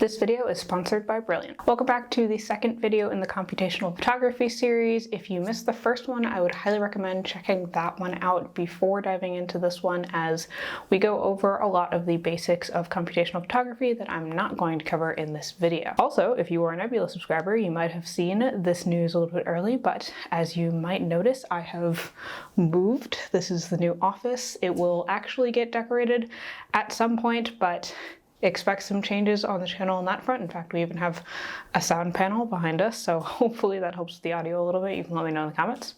This video is sponsored by Brilliant. Welcome back to the second video in the computational photography series. If you missed the first one, I would highly recommend checking that one out before diving into this one, as we go over a lot of the basics of computational photography that I'm not going to cover in this video. Also, if you are a Nebula subscriber, you might have seen this news a little bit early, but as you might notice, I have moved. This is the new office. It will actually get decorated at some point, but expect some changes on the channel on that front. In fact, we even have a sound panel behind us, so hopefully that helps with the audio a little bit. You can let me know in the comments.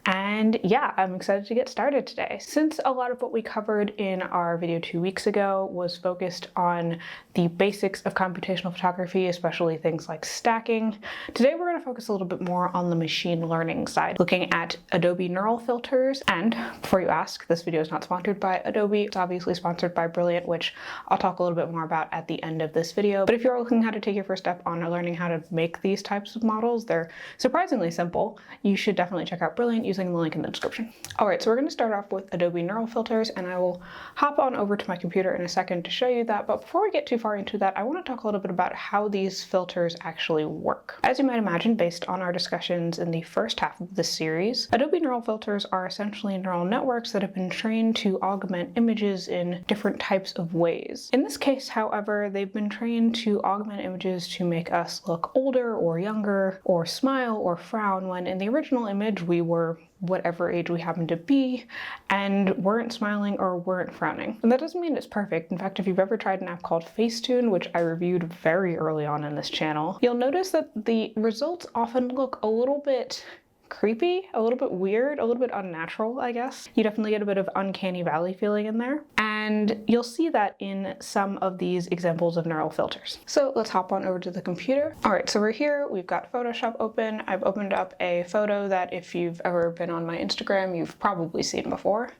And yeah, I'm excited to get started today. Since a lot of what we covered in our video 2 weeks ago was focused on the basics of computational photography, especially things like stacking, today we're going to focus a little bit more on the machine learning side, looking at Adobe neural filters. And before you ask, this video is not sponsored by Adobe. It's obviously sponsored by Brilliant, which I'll talk a little bit more about at the end of this video. But if you're looking how to take your first step on learning how to make these types of models, they're surprisingly simple. You should definitely check out Brilliant using the link in the description. All right, so we're going to start off with Adobe neural filters, and I will hop on over to my computer in a second to show you that. But before we get too far into that, I want to talk a little bit about how these filters actually work. As you might imagine, based on our discussions in the first half of this series, Adobe neural filters are essentially neural networks that have been trained to augment images in different types of ways. In this case, however, they've been trained to augment images to make us look older or younger, or smile or frown, when in the original image we were whatever age we happen to be and weren't smiling or weren't frowning. And that doesn't mean it's perfect. In fact, if you've ever tried an app called Facetune, which I reviewed very early on in this channel, you'll notice that the results often look a little bit creepy, a little bit weird, a little bit unnatural, I guess. You definitely get a bit of uncanny valley feeling in there. And you'll see that in some of these examples of neural filters. So let's hop on over to the computer. All right, so we're here, we've got Photoshop open. I've opened up a photo that if you've ever been on my Instagram, you've probably seen before.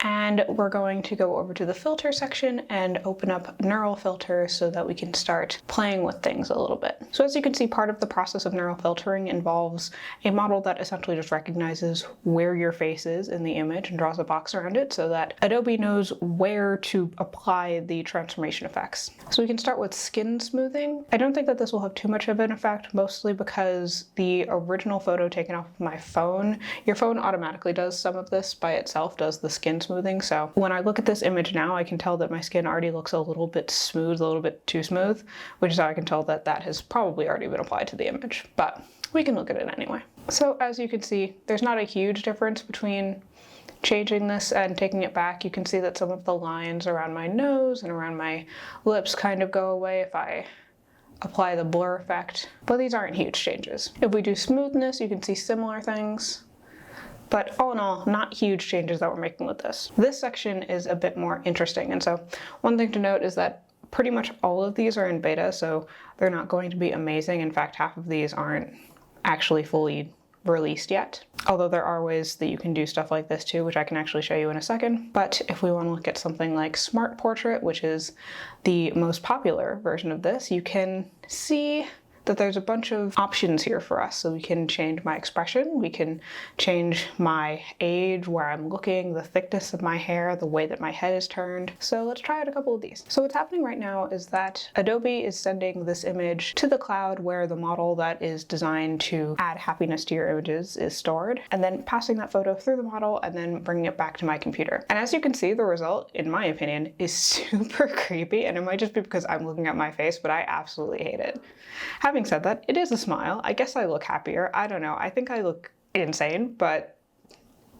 And we're going to go over to the filter section and open up neural filters so that we can start playing with things a little bit. So as you can see, part of the process of neural filtering involves a model that essentially just recognizes where your face is in the image and draws a box around it so that Adobe knows where to apply the transformation effects. So we can start with skin smoothing. I don't think that this will have too much of an effect, mostly because the original photo taken off of my phone, your phone automatically does some of this by itself, does the skin smoothing. So when I look at this image now, I can tell that my skin already looks a little bit smooth, a little bit too smooth, which is how I can tell that that has probably already been applied to the image, but we can look at it anyway. So as you can see, there's not a huge difference between changing this and taking it back. You can see that some of the lines around my nose and around my lips kind of go away if I apply the blur effect, but these aren't huge changes. If we do smoothness, you can see similar things. But all in all, not huge changes that we're making with this. This section is a bit more interesting. And so one thing to note is that pretty much all of these are in beta, so they're not going to be amazing. In fact, half of these aren't actually fully released yet. Although there are ways that you can do stuff like this too, which I can actually show you in a second. But if we want to look at something like Smart Portrait, which is the most popular version of this, you can see that there's a bunch of options here for us. So we can change my expression, we can change my age, where I'm looking, the thickness of my hair, the way that my head is turned. So let's try out a couple of these. So what's happening right now is that Adobe is sending this image to the cloud where the model that is designed to add happiness to your images is stored, and then passing that photo through the model and then bringing it back to my computer. And as you can see, the result, in my opinion, is super creepy, and it might just be because I'm looking at my face, but I absolutely hate it. Having said that, it is a smile. I guess I look happier. I don't know. I think I look insane, but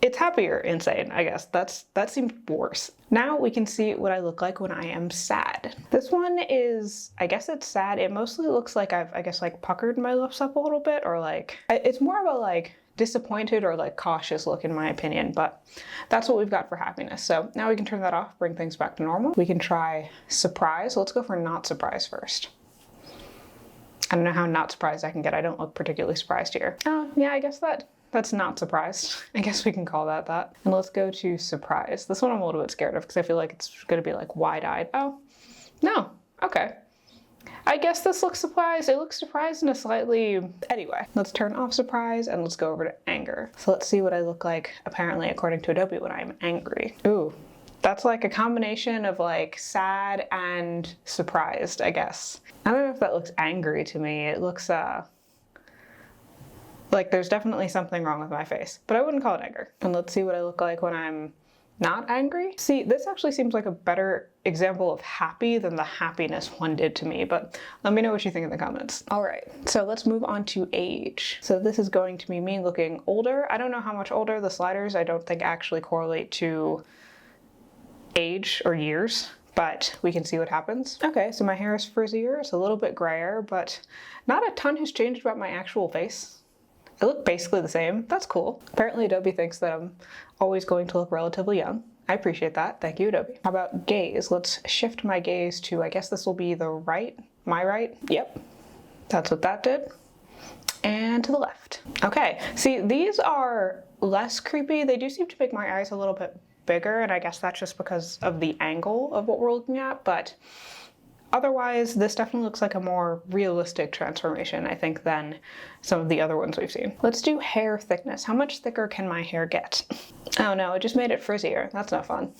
it's happier insane, I guess. That seems worse. Now we can see what I look like when I am sad. This one is, I guess it's sad. It mostly looks like I've, I guess, like puckered my lips up a little bit, or like, it's more of a like disappointed or like cautious look in my opinion, but that's what we've got for happiness. So now we can turn that off, bring things back to normal. We can try surprise. Let's go for not surprise first. I don't know how not surprised I can get. I don't look particularly surprised here. Oh, yeah, I guess that's not surprised. I guess we can call that that. And let's go to surprise. This one I'm a little bit scared of because I feel like it's gonna be like wide-eyed. Oh, no, okay. I guess this looks surprised. It looks surprised in a slightly... Anyway, let's turn off surprise and let's go over to anger. So let's see what I look like, apparently, according to Adobe, when I'm angry. Ooh, that's like a combination of like sad and surprised, I guess. I don't if that looks angry to me. It looks like there's definitely something wrong with my face, but I wouldn't call it anger. And let's see what I look like when I'm not angry. See, this actually seems like a better example of happy than the happiness one did to me, but let me know what you think in the comments. All right, so let's move on to age. So this is going to be me looking older. I don't know how much older. The sliders I don't think actually correlate to age or years, but we can see what happens. Okay, so my hair is frizzier. It's a little bit grayer, but not a ton has changed about my actual face. I look basically the same. That's cool. Apparently Adobe thinks that I'm always going to look relatively young. I appreciate that. Thank you, Adobe. How about gaze? Let's shift my gaze to, I guess this will be the right, my right. Yep, that's what that did. And to the left. Okay, see, these are less creepy. They do seem to make my eyes a little bit bigger, and I guess that's just because of the angle of what we're looking at, but otherwise, this definitely looks like a more realistic transformation, I think, than some of the other ones we've seen. Let's do hair thickness. How much thicker can my hair get? Oh no, it just made it frizzier. That's not fun.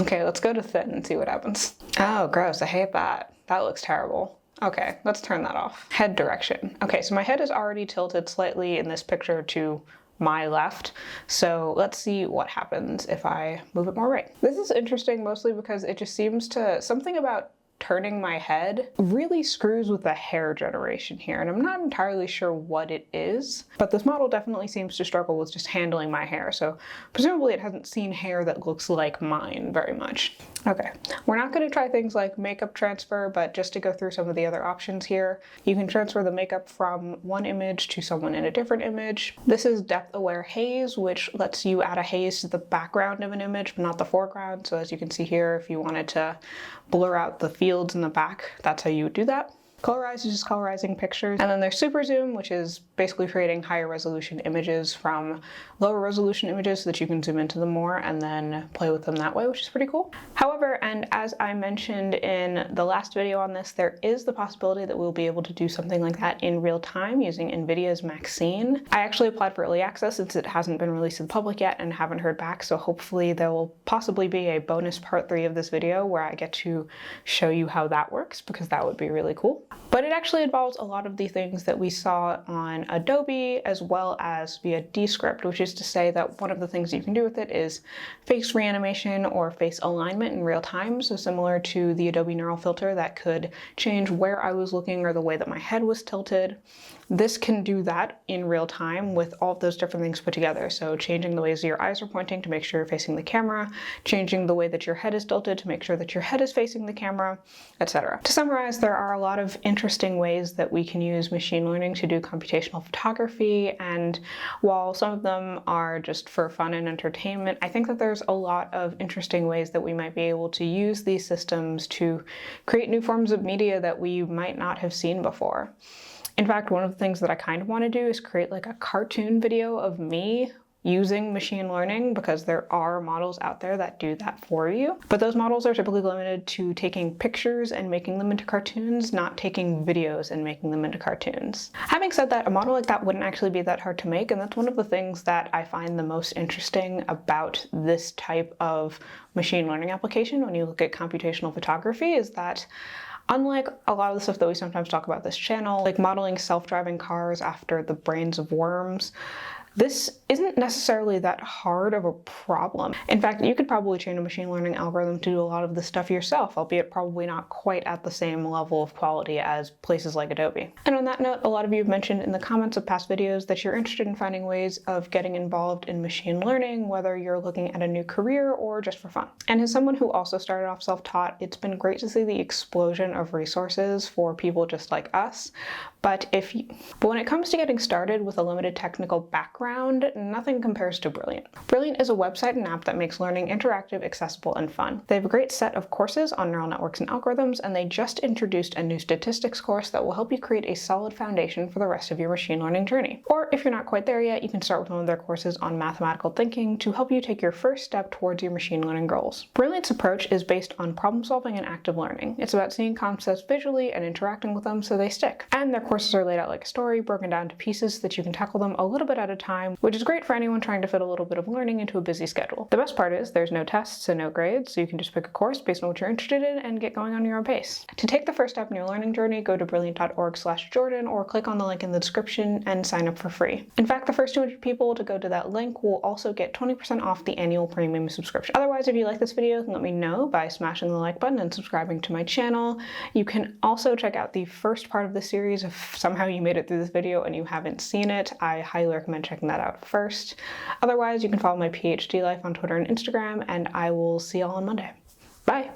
Okay, let's go to thin and see what happens. Oh, gross, I hate that. That looks terrible. Okay, let's turn that off. Head direction. Okay, so my head is already tilted slightly in this picture to my left, so let's see what happens if I move it more right. This is interesting mostly because it just seems to, something about turning my head really screws with the hair generation here, and I'm not entirely sure what it is, but this model definitely seems to struggle with just handling my hair, so presumably it hasn't seen hair that looks like mine very much. Okay, we're not going to try things like makeup transfer, but just to go through some of the other options here, you can transfer the makeup from one image to someone in a different image. This is depth-aware haze, which lets you add a haze to the background of an image, but not the foreground. So as you can see here, if you wanted to blur out the fields in the back, that's how you would do that. Colorize is just colorizing pictures. And then there's super zoom, which is basically creating higher resolution images from lower resolution images so that you can zoom into them more and then play with them that way, which is pretty cool. However, and as I mentioned in the last video on this, there is the possibility that we'll be able to do something like that in real time using NVIDIA's Maxine. I actually applied for early access since it hasn't been released to the public yet and haven't heard back, so hopefully there will possibly be a bonus part 3 of this video where I get to show you how that works, because that would be really cool. But it actually involves a lot of the things that we saw on Adobe as well as via Descript, which is to say that one of the things you can do with it is face reanimation or face alignment in real time. So similar to the Adobe Neural Filter that could change where I was looking or the way that my head was tilted. This can do that in real time with all of those different things put together. So changing the ways your eyes are pointing to make sure you're facing the camera, changing the way that your head is tilted to make sure that your head is facing the camera, etc. To summarize, there are a lot of interesting ways that we can use machine learning to do computational photography, and while some of them are just for fun and entertainment, I think that there's a lot of interesting ways that we might be able to use these systems to create new forms of media that we might not have seen before. In fact, one of the things that I kind of want to do is create like a cartoon video of me using machine learning, because there are models out there that do that for you. But those models are typically limited to taking pictures and making them into cartoons, not taking videos and making them into cartoons. Having said that, a model like that wouldn't actually be that hard to make, and that's one of the things that I find the most interesting about this type of machine learning application when you look at computational photography, is that unlike a lot of the stuff that we sometimes talk about this channel, like modeling self-driving cars after the brains of worms, this isn't necessarily that hard of a problem. In fact, you could probably train a machine learning algorithm to do a lot of this stuff yourself, albeit probably not quite at the same level of quality as places like Adobe. And on that note, a lot of you have mentioned in the comments of past videos that you're interested in finding ways of getting involved in machine learning, whether you're looking at a new career or just for fun. And as someone who also started off self-taught, it's been great to see the explosion of resources for people just like us. But when it comes to getting started with a limited technical background, nothing compares to Brilliant. Brilliant is a website and app that makes learning interactive, accessible, and fun. They have a great set of courses on neural networks and algorithms, and they just introduced a new statistics course that will help you create a solid foundation for the rest of your machine learning journey. Or if you're not quite there yet, you can start with one of their courses on mathematical thinking to help you take your first step towards your machine learning goals. Brilliant's approach is based on problem solving and active learning. It's about seeing concepts visually and interacting with them so they stick. And their Courses are laid out like a story, broken down to pieces so that you can tackle them a little bit at a time, which is great for anyone trying to fit a little bit of learning into a busy schedule. The best part is there's no tests and no grades, so you can just pick a course based on what you're interested in and get going on your own pace. To take the first step in your learning journey, go to brilliant.org/Jordan or click on the link in the description and sign up for free. In fact, the first 200 people to go to that link will also get 20% off the annual premium subscription. Otherwise, if you like this video, then let me know by smashing the like button and subscribing to my channel. You can also check out the first part of the series if somehow you made it through this video and you haven't seen it. I highly recommend checking that out first. Otherwise, you can follow my PhD life on Twitter and Instagram, and I will see y'all on Monday. Bye!